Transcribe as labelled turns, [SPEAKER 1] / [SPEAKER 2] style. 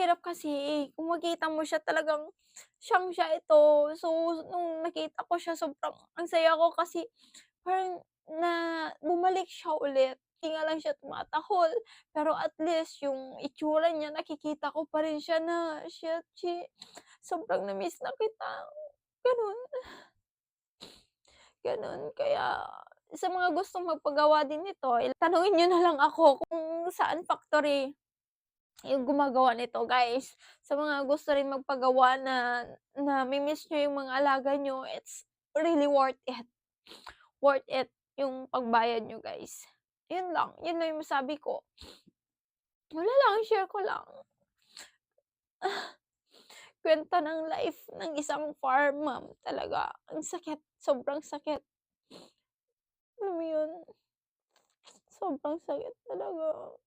[SPEAKER 1] hirap kasi, eh, kung makita mo siya talagang siyang-siya ito. So, nung nakita ko siya sobrang ang saya ko kasi parang bumalik siya ulit. Di nga lang siya tumatahol, pero at least yung itsura niya nakikita ko pa rin siya na, sobrang na-miss na kita, gano'n. Gano'n. Kaya sa mga gustong magpagawa din nito, tanungin niyo na lang ako kung saan factory yung gumagawa nito, guys. Sa mga gusto rin magpagawa na nami-miss niyo yung mga alaga niyo, it's really worth it. Worth it yung pagbayad niyo, guys. Yun lang yung masabi ko. Wala lang, share ko lang. Kuwento ng life ng isang farm mom talaga. Ang sakit, sobrang sakit. Alam mo yun? Sobrang sakit talaga.